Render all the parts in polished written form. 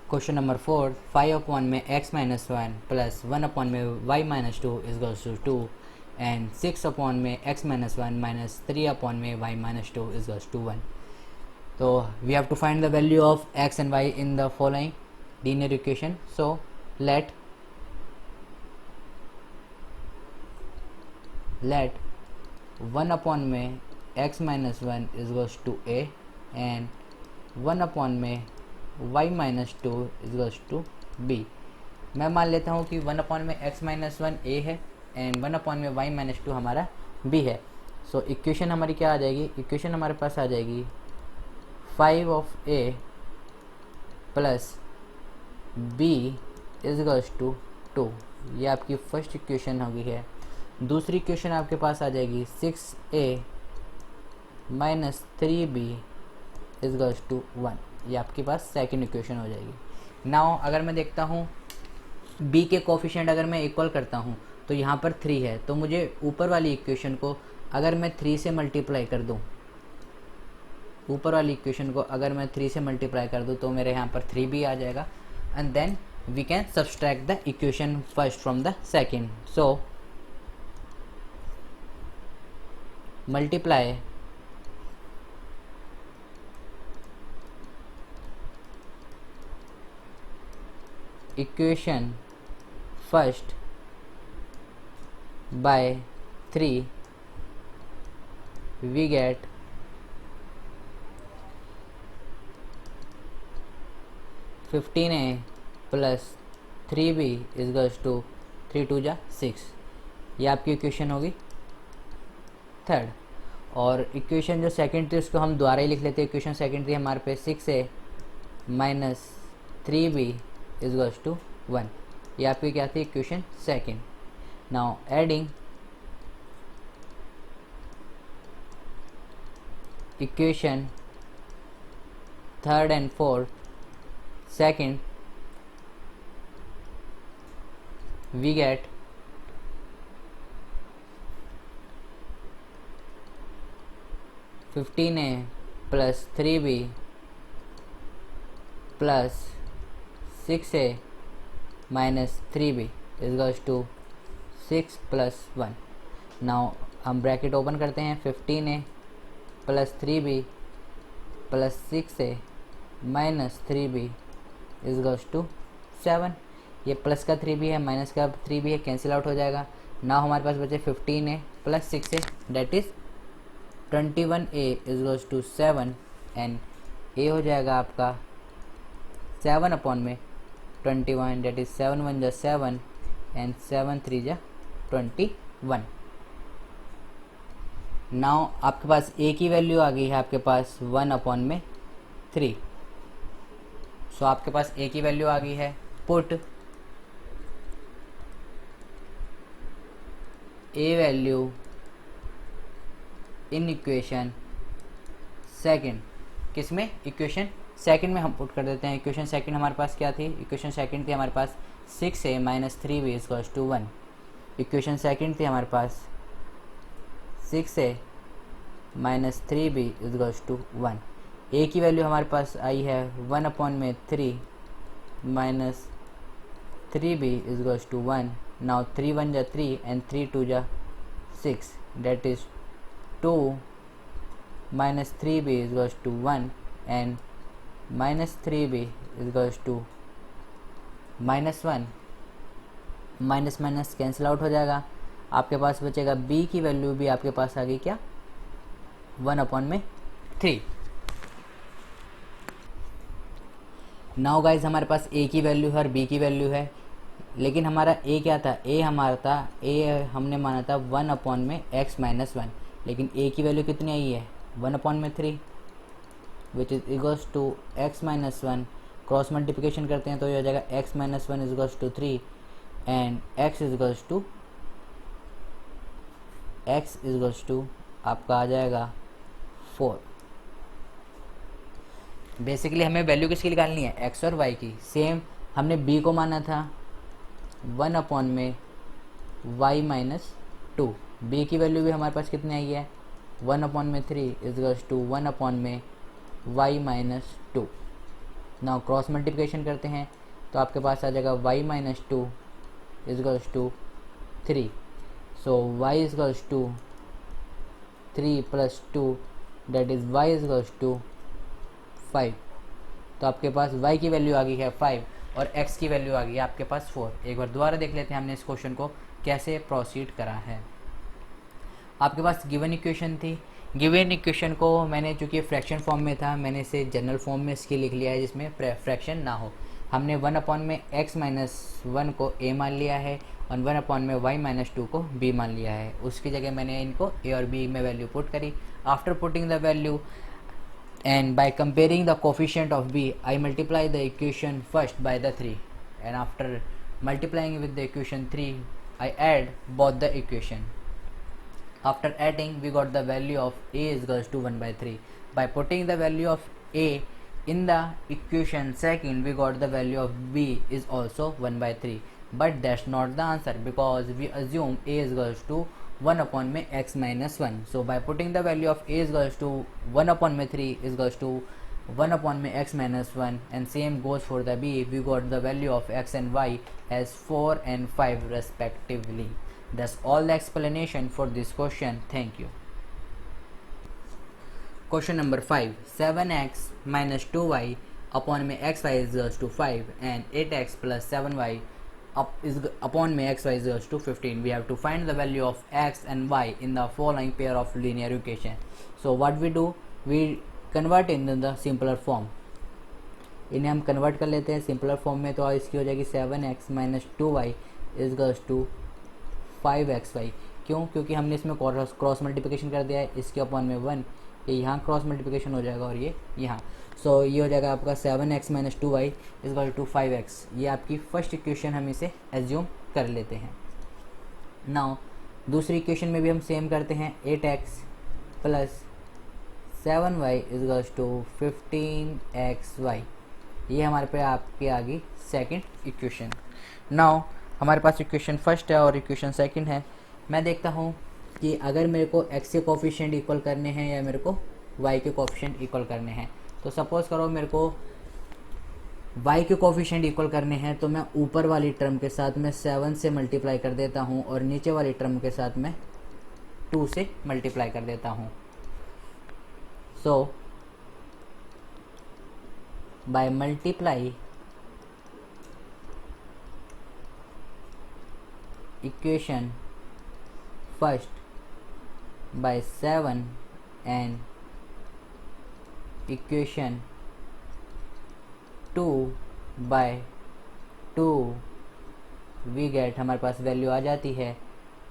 Question number 4, 5 upon में x minus 1 plus 1 upon में y minus 2 is equals to 2 and 6 upon में x minus 1 minus 3 upon में y minus 2 is equals to 1. तो we have to find the value of x and y in the following linear equation. So let 1 upon में x minus 1 is equals to a and 1 upon में y minus 2 is equals to b. मैं मान लेता हूँ कि 1 upon में x minus 1 a है and 1 upon में y माइनस 2 हमारा b है. सो इक्वेशन हमारी क्या आ जाएगी? इक्वेशन हमारे पास आ जाएगी 5 of a plus b is equals to 2. ये आपकी फर्स्ट इक्वेशन होगी है. दूसरी इक्वेशन आपके पास आ जाएगी 6a minus 3b is equals to 1. ये आपके पास सेकंड इक्वेशन हो जाएगी. नाउ अगर मैं देखता हूँ b के कोफिशिएंट अगर मैं इक्वल करता हूँ तो यहाँ पर 3 है, तो मुझे ऊपर वाली इक्वेशन को अगर मैं 3 से मल्टीप्लाई कर दूँ, ऊपर वाली इक्वेशन को अगर मैं 3 से मल्टीप्लाई कर दूँ तो मेरे यहाँ पर 3b आ जाएगा and then we can subtract the equation first from the second. So multiply equation first by 3, we get 15a plus 3b is equals to 3 2 जा 6. ये आपकी इक्वेशन होगी थर्ड. और इक्वेशन जो सेकंड थी उसको हम दोबारा ही लिख लेते हैं. इक्वेशन सेकंड थी हमारे पे 6a minus 3b is equals to 1. ये आपकी क्या थी? Equation second. Now adding equation third and fourth second we get 15a plus 3b plus 6a minus 3b is equals to 6 plus 1. Now हम bracket open करते हैं. 15a plus 3b plus 6a minus 3b is equals to 7. ये plus का 3b है minus का 3b है, cancel out हो जाएगा. नाउ हमारे पास बचे 15a plus 6a that is 21a is equals to 7 and a हो जाएगा आपका 7 अपॉन में 21 डेट इज 7 1 जा 7 एंड 7 3 जा 21. नाउ आपके पास a की वैल्यू आ गई है आपके पास 1 अपॉन में 3. सो आपके पास a की वैल्यू आ गई है. Put a value in equation second. किसमें? इक्वेशन सेकंड में हम पुट कर देते हैं. इक्वेशन सेकंड हमारे पास क्या थी? इक्वेशन सेकंड थी हमारे पास 6a minus 3b is equals to 1. Equation second थी हमारे पास 6a minus 3b is equals to 1. a की वैल्यू हमारे पास आई है 1 अपॉन में 3 minus 3b is equals to 1. Now 3 1 जा 3 एंड 3 2 जा 6 that is 2 minus 3b is equals to 1 and minus 3b is equals to minus 1. Minus minus cancel out हो जाएगा. आपके पास बचेगा b की वैल्यू भी आपके पास आ गई क्या? 1 अपॉन में 3. नाउ गाइज हमारे पास a की वैल्यू है और b की वैल्यू है, लेकिन हमारा a क्या था? a हमारा था a हमने माना था 1 अपॉन में x माइनस 1, लेकिन a की वैल्यू कितनी आई है? 1 अपॉन में 3 which is equals to x minus 1. Cross multiplication करते हैं तो ये हो जाएगा x minus 1 is equals to 3 and x is equals to आपका आ जाएगा 4. बेसिकली हमें वैल्यू किसकी निकालनी है? x और y की. सेम हमने b को माना था 1 अपॉन में y माइनस 2. b की वैल्यू भी हमारे पास कितनी आई है? 1 अपॉन में 3 इज इक्वल्स टू 1 अपॉन में y minus 2. Now cross multiplication करते हैं तो आपके पास आ जाएगा y minus two is equals to 3. So y is equals to 3 plus 2 that is y is equals to 5. तो आपके पास y की वैल्यू आ गई है 5 और x की वैल्यू आ गई है आपके पास 4. एक बार दोबारा देख लेते हैं हमने इस क्वेश्चन को कैसे प्रोसीड करा है. आपके पास गिवन इक्वेशन थी. गिवन इक्वेशन को मैंने चूँकि फ्रैक्शन फॉर्म में था मैंने इसे जनरल फॉर्म में इसकी लिख लिया है जिसमें फ्रैक्शन ना हो. हमने 1 में x माइनस 1 को a मान लिया है और 1 में y माइनस 2 को b मान लिया है. उसकी जगह मैंने इनको a और b में वैल्यू पुट करी. After putting the value and by comparing the coefficient of b I multiply the equation first by the 3 and after multiplying with the equation 3 I add both the equation. After adding we got the value of a is equals to 1 by 3. By putting the value of a in the equation second we got the value of b is also 1 by 3, but that's not the answer because we assume a is equals to 1 में x minus 1. So by putting the value of a is equals to 1 में 3 is equals to 1 में x minus 1 and same goes for the b. We got the value of x and y as 4 and 5 respectively. That's all the explanation for this question. Thank you. Question number 5. 7x minus 2y upon में xy is equals to 5 and 8x plus 7y upon में xy is equals to 15. We have to find the value of x and y in the following pair of linear equation. So what we do, we convert in the simpler form. इन्हें हम convert कर लेते हैं simpler form में. तो इसकी हो जाएगी 7x minus 2y is equals to 5xy. क्यों? क्योंकि हमने इसमें क्रॉस मल्टीप्लिकेशन कर दिया है. इसके अपॉन में 1, ये यहाँ क्रॉस मल्टीप्लिकेशन हो जाएगा और ये यहाँ. सो ये हो जाएगा आपका 7x minus 2y is equal to 5x. ये आपकी फर्स्ट इक्वेशन हम इसे एज्यूम कर लेते हैं. नाउ दूसरी इक्वेशन में भी हम सेम करते हैं. 8x plus 7y is equal to 15xy. ये हमारे पे आपकी आ गई सेकेंड इक्वेशन. नाउ हमारे पास इक्वेशन फर्स्ट है और इक्वेशन सेकंड है. मैं देखता हूँ कि अगर मेरे को x के कोफिशिएंट इक्वल करने हैं या मेरे को y के कोफिशिएंट इक्वल करने हैं. तो सपोज करो मेरे को y के कोफिशिएंट इक्वल करने हैं तो मैं ऊपर वाली टर्म के साथ मैं 7 से मल्टीप्लाई कर देता हूँ और नीचे वाली टर्म के साथ मैं 2 से मल्टीप्लाई कर देता हूँ. So by multiply equation first by 7 and equation 2 by 2 we get हमारे पास वैल्यू आ जाती है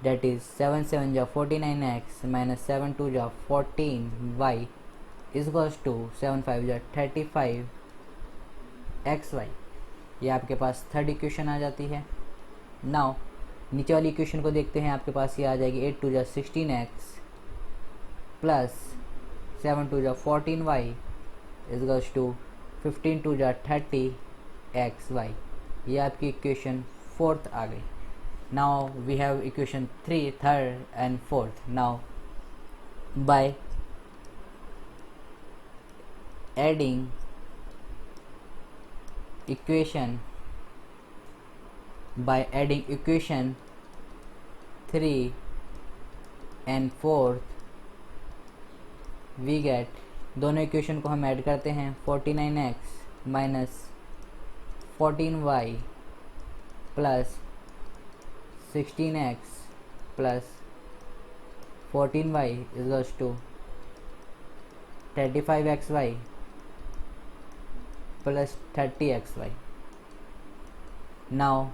that is 7 7 जा 49x minus 7 2 जा 14y is equals to 7 5 जा 35xy. ये आपके पास थर्ड इक्वेशन आ जाती है. नाउ नीचे वाली इक्वेशन को देखते हैं. आपके पास ये आ जाएगी 8 2 जा 16x प्लस 7 2 जा 14y इज इक्वल्स टू 15 2 जा 30xy. ये आपकी इक्वेशन फोर्थ आ गई. Now we have equation third and fourth. Now by adding equation by adding equation 3 and 4th we get, दोनों इक्वेशन को हम ऐड करते हैं. 49x minus 14y plus 16x plus 14y is equals to 35xy plus 30xy. Now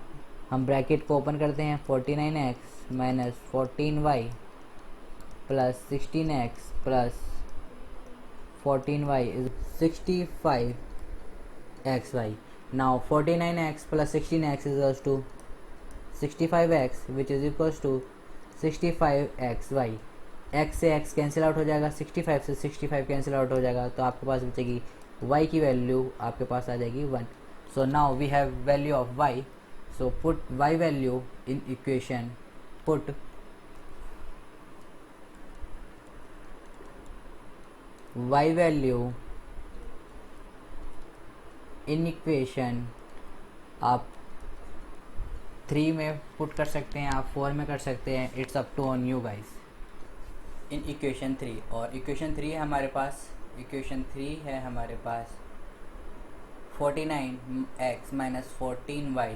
हम bracket को open करते हैं. 49x minus 14y plus 16x plus 14y is 65xy. Now 49x plus 16x is equals to 65x which is equals to 65xy. x से x cancel out हो जाएगा, 65 से 65 cancel out हो जाएगा, तो आपके पास बचेगी y की वैल्यू आपके पास आ जाएगी 1. So now we have value of y. So put y value in equation. Put y value in equation आप 3 में पुट कर सकते हैं, आप 4 में कर सकते हैं, it's up to on you guys. In equation 3, और इक्वेशन 3 है हमारे पास, इक्वेशन 3 है हमारे पास 49x minus 14y,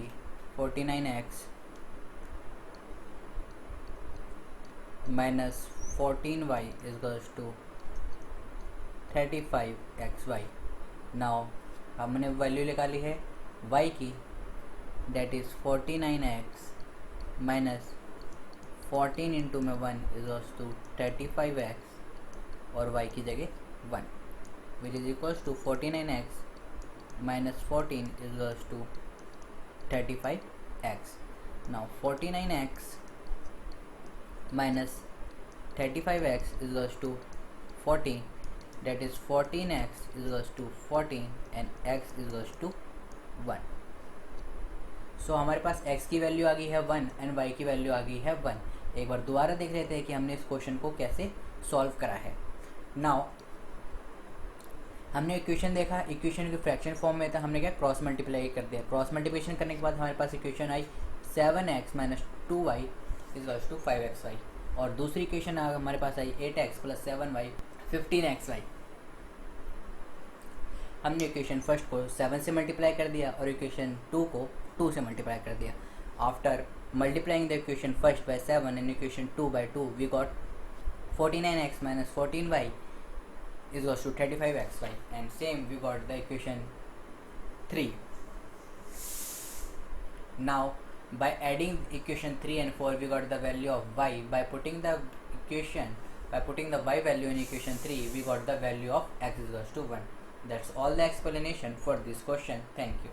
49x minus 14y equals to 35xy। Now हमने वैल्यू निकाली है y की, that is 49x minus 14 into में 1 इक्वल्स टू 35x और y की जगह 1, which is equals to 49x minus 14 equals to 35x। Now 49x minus 35x is equals to 14, that is 14x is equals to 14 and x is equals to 1। सो हमारे पास x की value आ गई है 1 and y की value आ गई है 1। एक बार दोबारा देख लेते हैं कि हमने इस क्वेश्चन को कैसे सॉल्व करा है। नाउ हमने इक्वेशन देखा, इक्वेशन के फ्रैक्शन फॉर्म में था, हमने क्या क्रॉस मल्टीप्लाई कर दिया। क्रॉस मल्टीप्लिकेशन करने के बाद हमारे पास इक्वेशन आई 7x minus 2y equals to 5xy, और दूसरी इक्वेशन हमारे पास आई 8x प्लस 7y 15xy। हमने इक्वेशन फर्स्ट को 7 से मल्टीप्लाई कर दिया और इक्वेशन 2 को 2 से मल्टीप्लाई कर दिया। After multiplying the equation first by 7 and equation 2 by 2 we got 49x minus 14y equals to 35xy, and same we got the equation 3। Now by adding equation 3 and 4 we got the value of y, by putting the y value in equation 3 we got the value of x is equals to 1। That's all the explanation for this question. Thank you.